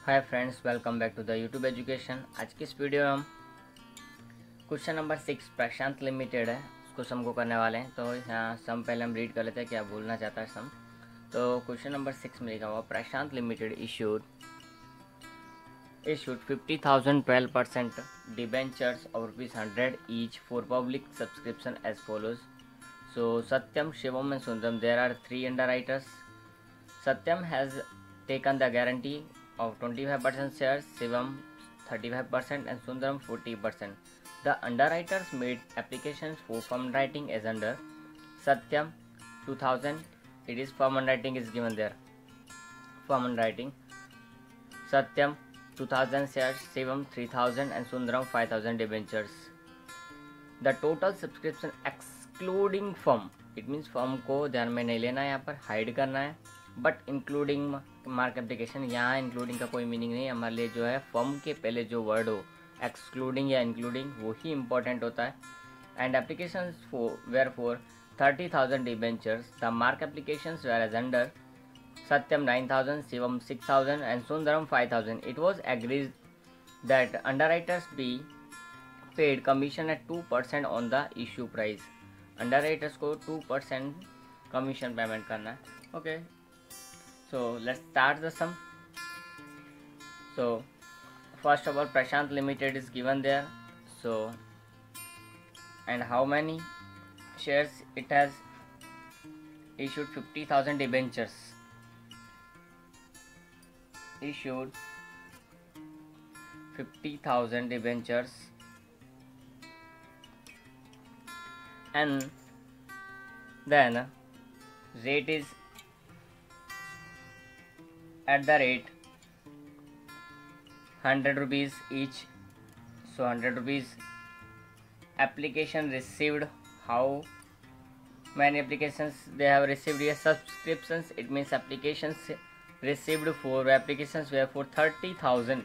Hi friends, welcome back to the YouTube education. आज की इस वीडियो में हम क्वेश्चन नंबर 6 प्रशांत लिमिटेड है उसको सम को करने वाले हैं। तो यहाँ सम पहले हम रीड कर लेते हैं, क्या बोलना चाहता है सम। तो क्वेश्चन नंबर 6 में लिखा हुआ प्रशांत लिमिटेड इशूड 50,000 12% डिबेंचर्स और ₹100 each for public subscription as follows. So Satyam, Shivam and Sundaram, there are three underwriters. Satyam has taken the guarantee of 25% shares, Shivam 35% and Sundaram 40%. The underwriters made applications for firm underwriting as under Satyam 2000. It is firm underwriting is given there. Firm underwriting Satyam 2000 shares, Shivam 3000 and Sundaram 5000 debentures. The total subscription excluding firm, it means firm को ध्यान में नहीं लेना है, यहाँ पर hide करना है, बट इंक्लूडिंग मार्क एप्लीकेशन, यहाँ इंक्लूडिंग का कोई मीनिंग नहीं। हमारे लिए जो है फर्म के पहले जो वर्ड हो एक्सक्लूडिंग या इंक्लूडिंग वो ही इंपॉर्टेंट होता है। And application were for 30,000 debentures, the mark application were as under Satyam 9,000, Shivam 6,000 and Sundaram 5,000. It was agreed that underwriters be paid commission at 2% on the issue price. Underwriters को 2% commission payment करना है। Okay, so let's start the sum. So first of all, Prashant Limited is given there. So and how many shares it has issued? 50,000 debentures. Issued 50,000 debentures and then rate is at the rate 100 rupees each. So 100 rupees. Application received, how many applications they have received here? Subscriptions, it means applications received for applications were for 30,000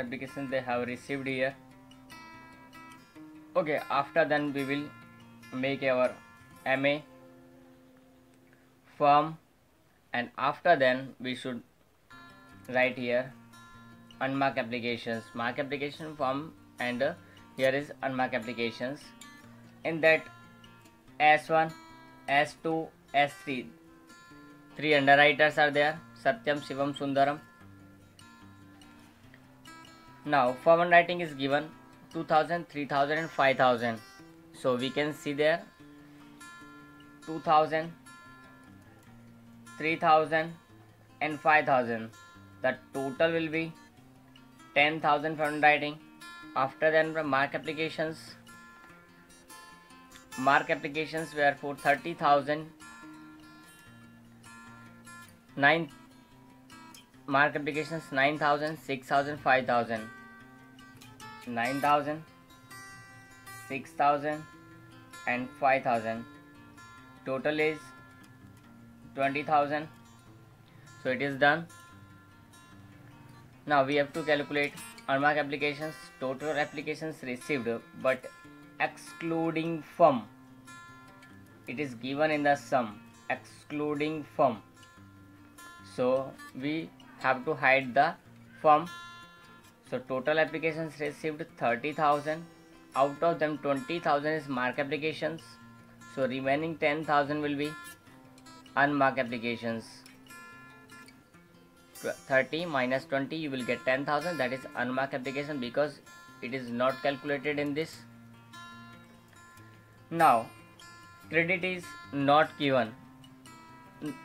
applications they have received here. Okay, after then we will make our MA firm, and after then we should write here unmarked applications, mark application form, and here is unmarked applications. In that S1, S2, S3, three underwriters are there, Satyam, Shivam, Sundaram. Now firm underwriting is given 2,000, 3,000 and 5,000. So we can see there 2,000, 3,000 and 5,000. The total will be 10,000 for underwriting. After then mark applications were for 30,000. 9 mark applications 9,000, 6,000, 5,000. 9,000, 6,000 and 5,000. Total is 20,000. So it is done. Now we have to calculate unmarked applications, total applications received but excluding firm. It is given in the sum, excluding firm. So we have to hide the firm. So total applications received 30,000. Out of them 20,000 is marked applications. So remaining 10,000 will be unmarked applications. 30 minus 20, you will get 10,000. That is unmarked application because it is not calculated in this. Now credit is not given.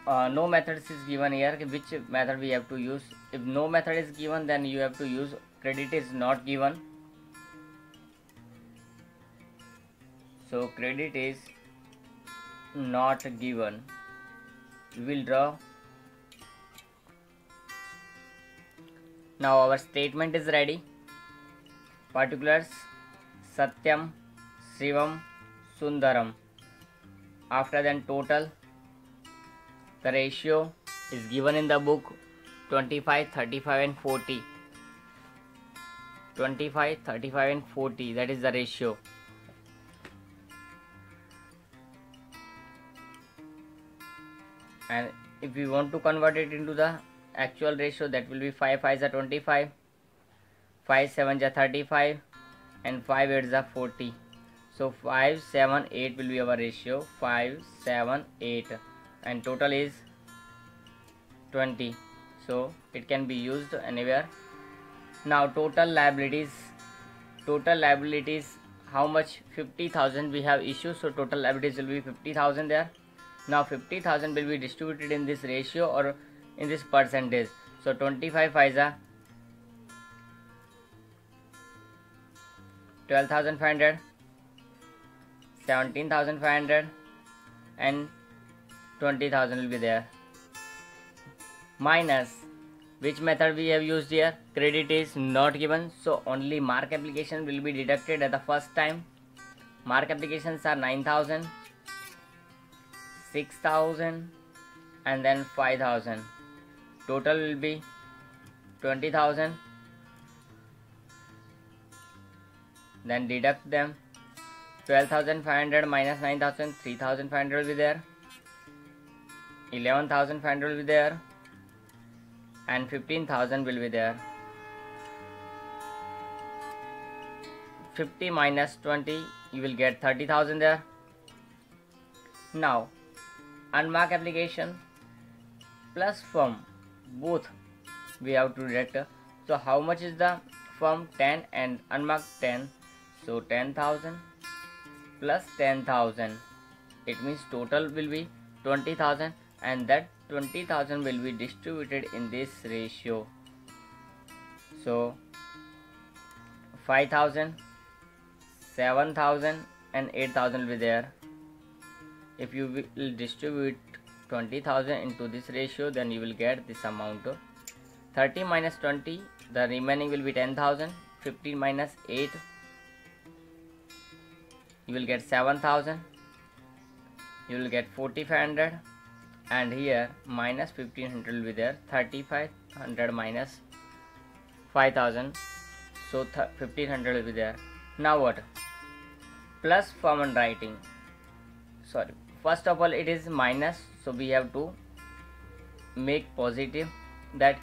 No methods is given here, which method we have to use. If no method is given, then you have to use credit is not given. So credit is not given. We will draw. Now our statement is ready. Particulars Satyam, Shivam, Sundaram. After then total. The ratio is given in the book 25, 35 and 40. 25, 35 and 40, that is the ratio. And if we want to convert it into the actual ratio, that will be 5 5s are 25, 5 7s are 35, and 5 8s are 40. So 5 7 8 will be our ratio, 5 7 8, and total is 20. So it can be used anywhere. Now total liabilities, how much? 50,000 we have issued, so total liabilities will be 50,000 there. Now 50,000 will be distributed in this ratio or in this percentage. So 25 5s are 12,500, 17,500, and 20,000 will be there. Minus, which method we have used here? Credit is not given, so only mark application will be deducted at the first time. Mark applications are 9,000, 6,000, and then 5,000. Total will be 20,000. Then deduct them. 12,500 minus 9,000, 3,500 will be there. 11,500 will be there. And 15,000 will be there. 50 minus 20, you will get 30,000 there. Now unmarked application plus firm, both we have to deduct. So how much is the firm? 10 and unmarked 10. So 10,000 plus 10,000, it means total will be 20,000, and that 20,000 will be distributed in this ratio. So 5,000, 7,000, and 8,000 will be there. If you will distribute 20,000 into this ratio, then you will get this amount. 30 minus 20, the remaining will be 10,000. 15 minus 8, you will get 7,000. You will get 4,500, and here minus 1,500 will be there. 3,500 minus 5,000, so 1,500 will be there. Now what? Plus form and writing. Sorry, first of all it is minus, so we have to make positive that.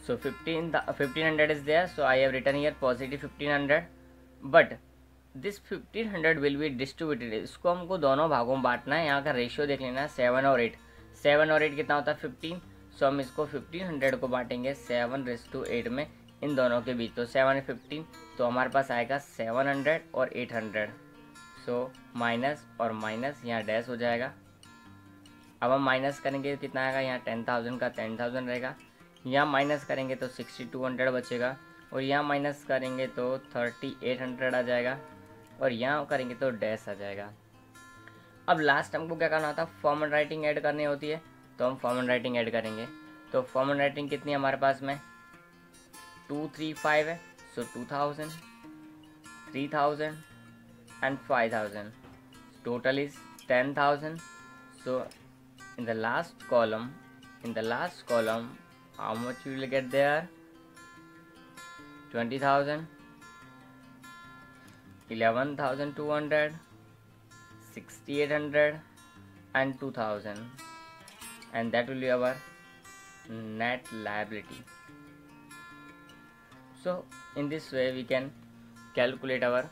So 1,500 is there, so I have written here positive 1,500, but this 1,500 will be distributed. इसको हमको दोनों भागों में बांटना है. यहाँ का ratio देख लेना, 7 और 8. 7 और 8 कितना होता है? 15. सो हम इसको 1,500 को बांटेंगे 7:8 में इन दोनों के बीच. तो 7 और 15, तो हमारे पास आएगा 700 और 800. सो माइनस और माइनस यहाँ डैश हो जाएगा. अब हम माइनस करेंगे कितना आएगा? यहाँ 10,000 का 10,000 रहेगा. यहाँ माइनस करेंगे तो 6,200 बचेगा, और यहाँ माइनस करेंगे तो 3,800 आ जाएगा, और यहाँ करेंगे तो डैश आ जाएगा. अब लास्ट हमको क्या करना होता है? फॉर्म एंड राइटिंग ऐड करनी होती है, तो हम फॉर्म एंड राइटिंग ऐड करेंगे. तो फॉर्म एंड राइटिंग कितनी है हमारे पास में? 235 है. सो 2,000, 3,000 and 5,000. Total is 10,000. So in the last column, how much you will get there? 20,000, 11,200, 6,800, and 2,000, and that will be our net liability. So in this way we can calculate our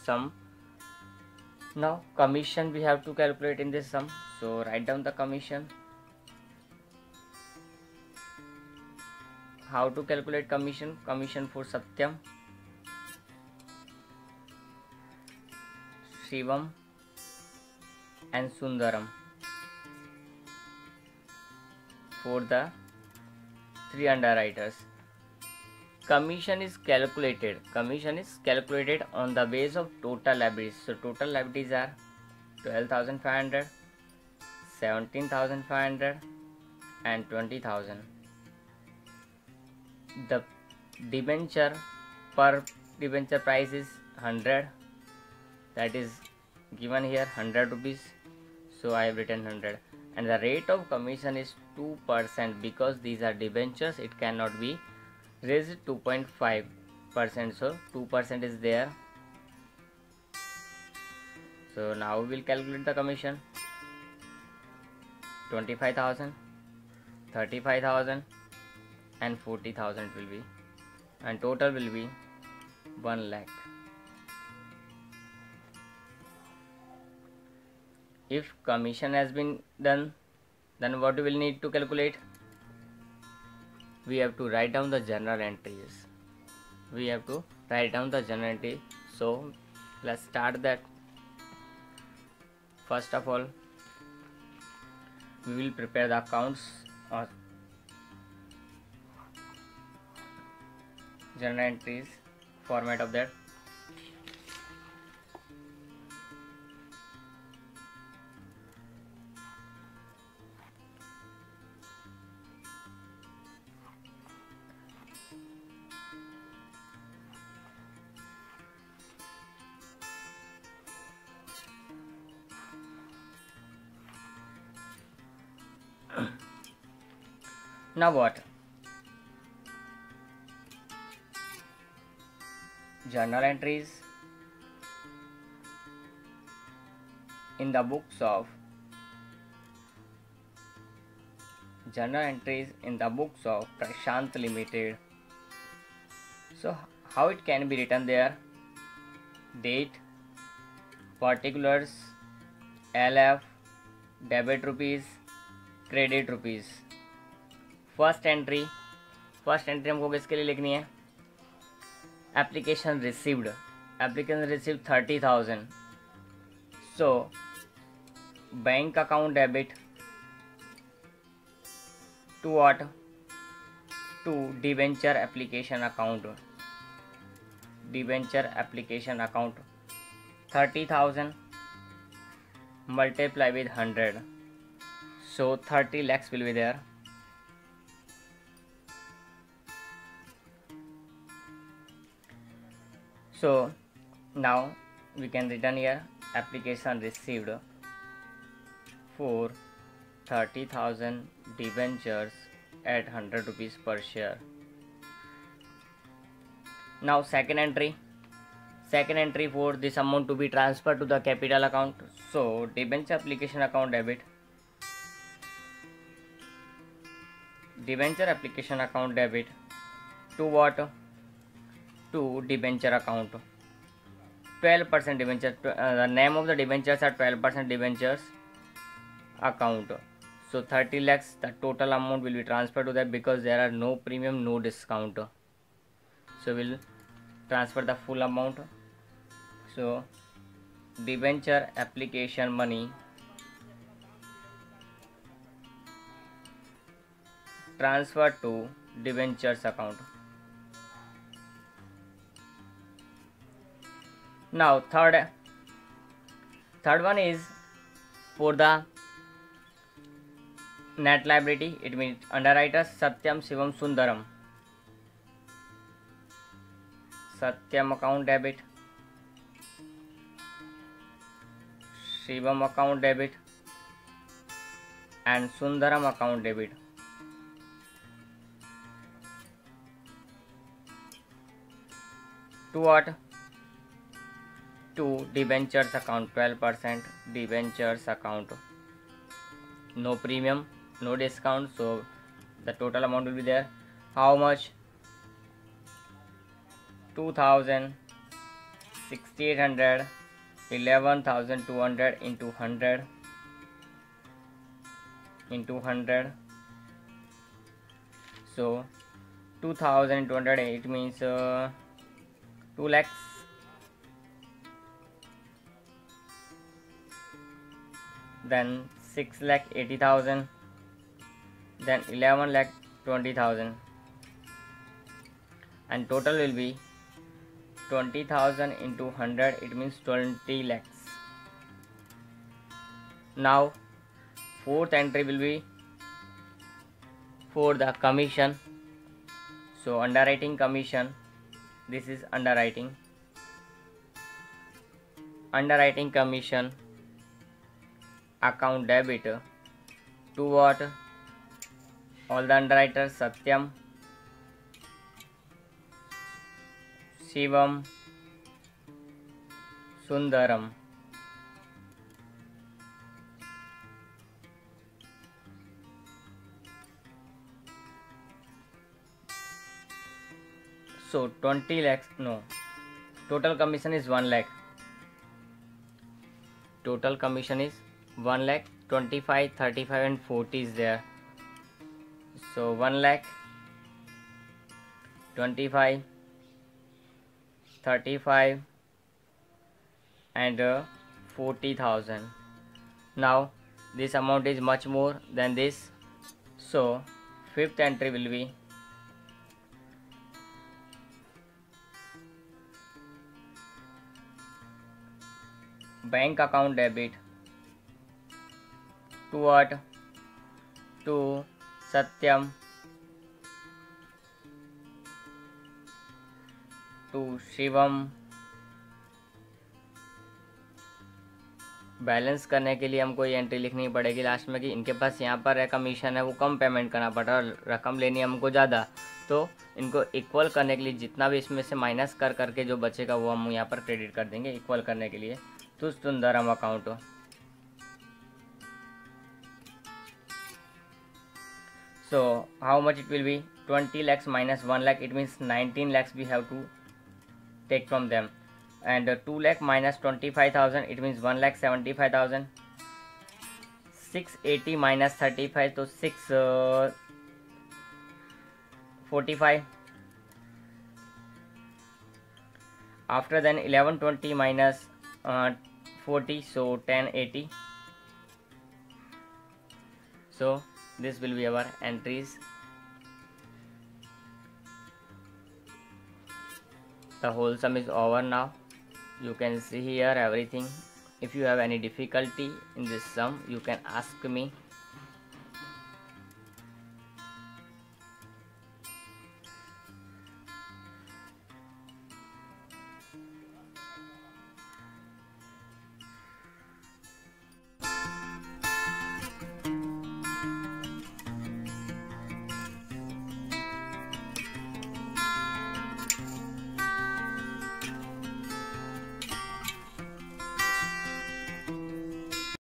sum. Now commission we have to calculate in this sum. So write down the commission. How to calculate commission? Commission for Satyam, Shivam, and Sundaram for the 3 underwriters. Commission is calculated on the base of total liabilities. So total liabilities are 12,500, 17,500, and 20,000. The debenture per debenture price is 100, that is given here 100 rupees, so I have written 100, and the rate of commission is 2%. Because these are debentures, it cannot be raised 2.5%, so 2% is there. So now we will calculate the commission. 25,000, 35,000 and 40,000 will be, and total will be 1 lakh. If commission has been done, then what we will need to calculate? We have to write down the journal entries. So let's start that. First of all, we will prepare the accounts or journal entries format of that. Now what? Journal entries in the books of Prashant Limited. So how it can be written there? Date, particulars, LF, debit rupees, credit rupees. First entry हमको किसके लिए लिखनी है? Application received 30,000. So bank account debit to what? To debenture application account 30,000 multiply with 100, so 30 lakhs will be there. So now we can written here application received for 30,000 debentures at 100 rupees per share. Now second entry for this amount to be transferred to the capital account. So debenture application account debit, to what? To debenture account. 12% debenture. The name of the debentures are 12% debentures account. So 30 lakhs, the total amount will be transferred to that because there are no premium, no discount. So we'll transfer the full amount. So debenture application money transferred to debentures account. Now third one is for the net liability. It means underwriters Satyam, Shivam, Sundaram. Satyam account debit, Shivam account debit and Sundaram account debit. To what? To debentures account, 12% debentures account. No premium, no discount, so the total amount will be there. How much? 2,000, 6,800, 11,200 into 100 into 100. So 2,200, it means 2 lakhs. Then 6,80,000, then 11,20,000, and total will be 20,000 into 100, it means 20 lakhs. Now fourth entry will be for the commission. So underwriting commission, this is underwriting commission account debit to what? All the underwriters Satyam, Shivam, Sundaram. So 20 lakhs, no, total commission is 1 lakh. Total commission is 1 lakh, 25, 35 and 40 is there. So 1 lakh, 25, 35 and 40,000. Now this amount is much more than this, so fifth entry will be bank account debit to what? To Satyam, to Shivam. Balance करने के लिए हमको ये entry लिखनी पड़ेगी last में कि इनके पास यहाँ पर है कमीशन है, वो कम पेमेंट करना पड़ रहा है, रकम लेनी है हमको ज़्यादा, तो इनको इक्वल करने के लिए जितना भी इसमें से माइनस कर करके जो बचेगा वो हम यहाँ पर क्रेडिट कर देंगे इक्वल करने के लिए. तो Sundaram account. So how much it will be? 20 lakhs minus 1 lakh, it means 19 lakhs we have to take from them. And 2 lakh minus 25,000, it means 1 lakh 75,000. 680 minus 35, so 645. After then 1120 minus 40, so 1080. So this will be our entries. The whole sum is over now. You can see here everything. If you have any difficulty in this sum, you can ask me.